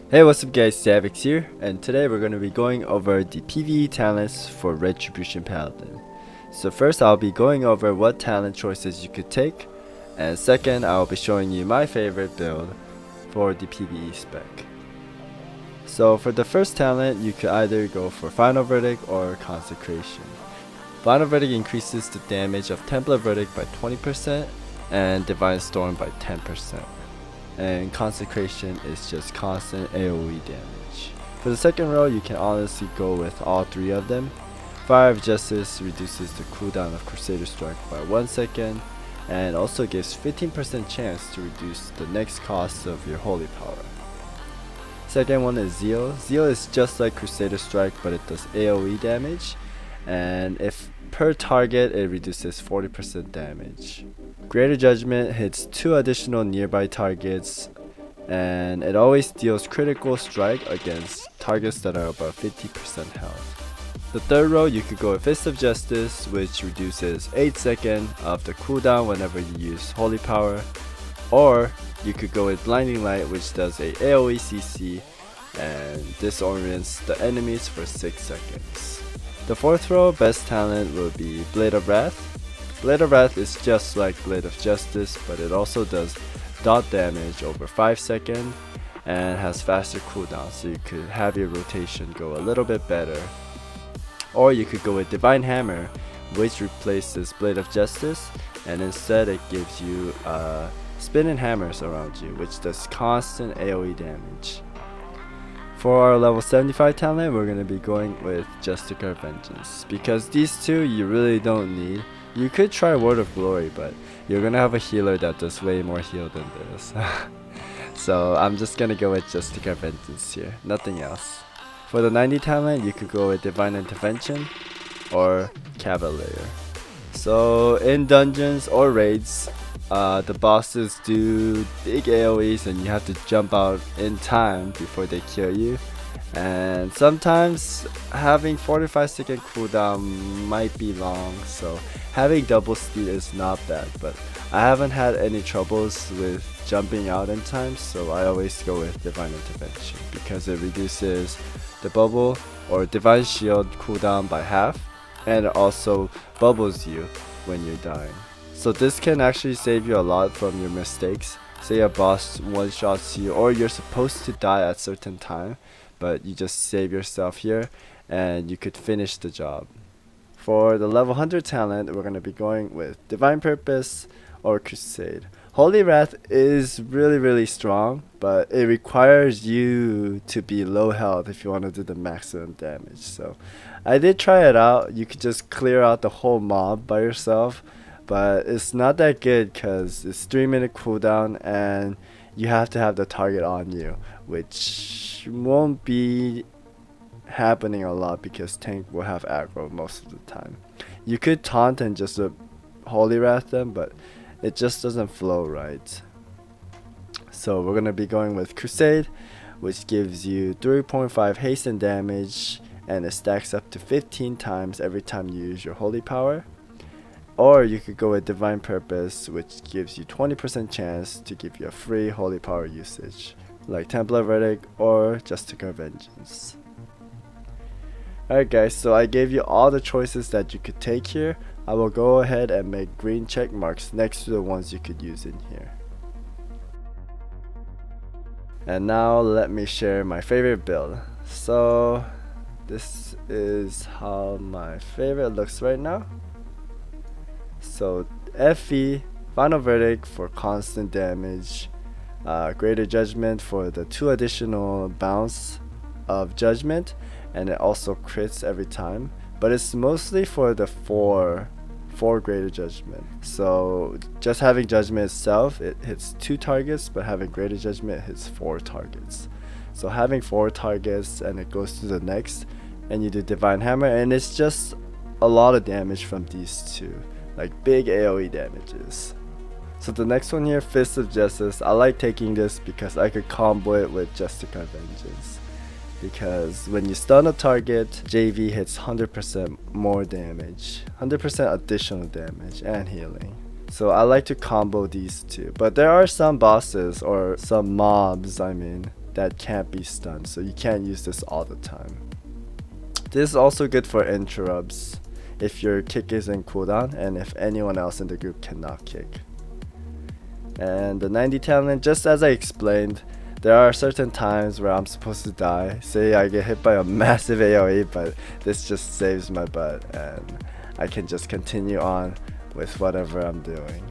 Hey, what's up guys, Savix here, and today we're going to be going over the PvE talents for Retribution Paladin. So first I'll be going over what talent choices you could take, and second I'll be showing you my favorite build for the PvE spec. So for the first talent, you could either go for Final Verdict or Consecration. Final Verdict increases the damage of Templar Verdict by 20% and Divine Storm by 10%. And Consecration is just constant AoE damage. For the second row, you can honestly go with all three of them. Fire of Justice reduces the cooldown of Crusader Strike by 1 second and also gives 15% chance to reduce the next cost of your Holy Power. Second one is Zeal. Zeal is just like Crusader Strike, but it does AoE damage, and if per target it reduces 40% damage. Greater Judgment hits 2 additional nearby targets, and it always deals critical strike against targets that are above 50% health. The third row, you could go with Fist of Justice, which reduces 8 seconds of the cooldown whenever you use Holy Power, or you could go with Blinding Light, which does a AoE CC and disorients the enemies for 6 seconds. The fourth row, best talent will be Blade of Wrath. Blade of Wrath is just like Blade of Justice, but it also does dot damage over 5 seconds and has faster cooldown, so you could have your rotation go a little bit better. Or you could go with Divine Hammer, which replaces Blade of Justice, and instead it gives you spinning hammers around you, which does constant AoE damage. For our level 75 talent, we're going to be going with Justicar Vengeance, because these two you really don't need. You could try Word of Glory, but you're going to have a healer that does way more heal than this. So I'm just going to go with Justicar Vengeance here, nothing else. For the 90 talent, you could go with Divine Intervention or Cavalier. So in dungeons or raids, the bosses do big AoEs and you have to jump out in time before they kill you, and sometimes having 45-second cooldown might be long, so having double speed is not bad, but I haven't had any troubles with jumping out in time, so I always go with Divine Intervention because it reduces the bubble or Divine Shield cooldown by half, and it also bubbles you when you're dying. So this can actually save you a lot from your mistakes. Say a boss one-shots you, or you're supposed to die at certain time, but you just save yourself here and you could finish the job. For the level 100 talent, we're going to be going with Divine Purpose or Crusade. Holy Wrath is really strong, but it requires you to be low health if you want to do the maximum damage. So I did try it out. You could just clear out the whole mob by yourself, but it's not that good because it's 3-minute cooldown and you have to have the target on you, which won't be happening a lot because tank will have aggro most of the time. You could taunt and just Holy Wrath them, but it just doesn't flow right. So we're going to be going with Crusade, which gives you 3.5 hasten damage and it stacks up to 15 times every time you use your Holy Power. Or you could go with Divine Purpose, which gives you 20% chance to give you a free Holy Power usage, like Templar Verdict or Justicar Vengeance. Alright guys, so I gave you all the choices that you could take here. I will go ahead and make green check marks next to the ones you could use in here. And now let me share my favorite build. So this is how my favorite looks right now. So Pve, Final Verdict for constant damage, Greater Judgment for the 2 additional bounce of Judgment, and it also crits every time, but it's mostly for the 4 Greater Judgment. So just having Judgment itself, it hits 2 targets, but having Greater Judgment hits 4 targets. So having 4 targets and it goes to the next, and you do Divine Hammer, and it's just a lot of damage from these two, like big AoE damages. So the next one here, Fist of Justice, I like taking this because I could combo it with Justicar Vengeance. Because when you stun a target, JV hits 100% more damage, 100% additional damage and healing. So I like to combo these two. But there are some bosses, or some mobs I mean, that can't be stunned, so you can't use this all the time. This is also good for interrupts if your kick is in cooldown and if anyone else in the group cannot kick. And the 90 talent, just as I explained, there are certain times where I'm supposed to die. Say I get hit by a massive AoE, but this just saves my butt and I can just continue on with whatever I'm doing.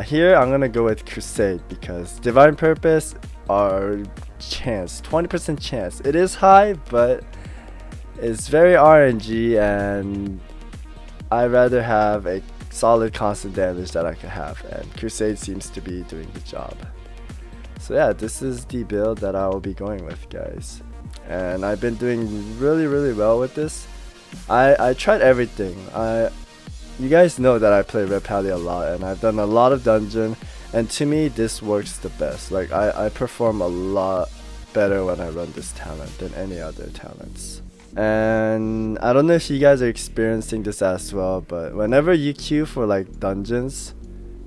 Here I'm gonna go with Crusade because Divine Purpose are chance, 20% chance. It is high, but it's very RNG and I'd rather have a solid constant damage that I can have, and Crusade seems to be doing the job. So yeah, this is the build that I will be going with, guys, and I've been doing really well with this. I tried everything. You guys know that I play Ret Paladin a lot and I've done a lot of dungeon, and to me this works the best. Like I perform a lot better when I run this talent than any other talents. And I don't know if you guys are experiencing this as well, but whenever you queue for like dungeons,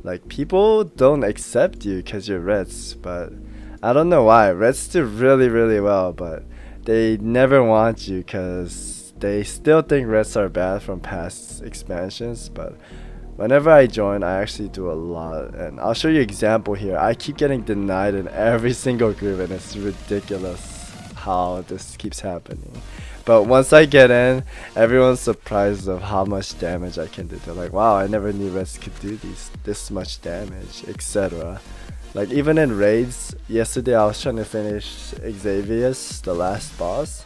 like people don't accept you because you're Rets, but I don't know why. Rets do really well, but they never want you because they still think Rets are bad from past expansions. But whenever I join, I actually do a lot, and I'll show you an example here. I keep getting denied in every single group and it's ridiculous how this keeps happening. But once I get in, everyone's surprised of how much damage I can do. They're like, wow, I never knew Reds could do this much damage, etc. Like even in raids, yesterday I was trying to finish Xavier's, the last boss,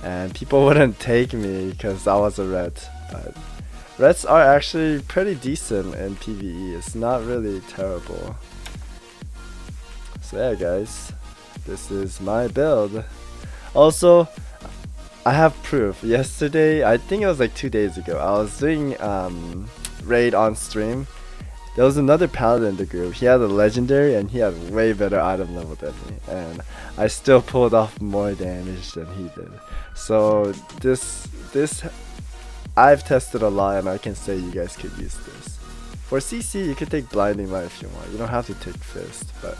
and people wouldn't take me because I was a Ret. But Reds are actually pretty decent in PvE. It's not really terrible. So yeah, guys, this is my build. Also, I have proof. Yesterday, I think it was like 2 days ago, I was doing raid on stream. There was another paladin in the group. He had a legendary and he had way better item level than me, and I still pulled off more damage than he did. So this I've tested a lot and I can say you guys could use this. For CC you could take Blinding Light if you want. You don't have to take Fist, but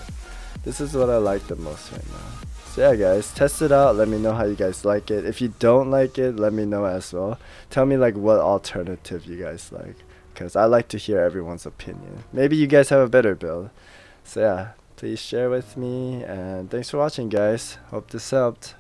this is what I like the most right now. So yeah, guys, test it out. Let me know how you guys like it. If you don't like it, let me know as well. Tell me like what alternative you guys like, because I like to hear everyone's opinion. Maybe you guys have a better build. So yeah, please share with me, and thanks for watching, guys. Hope this helped.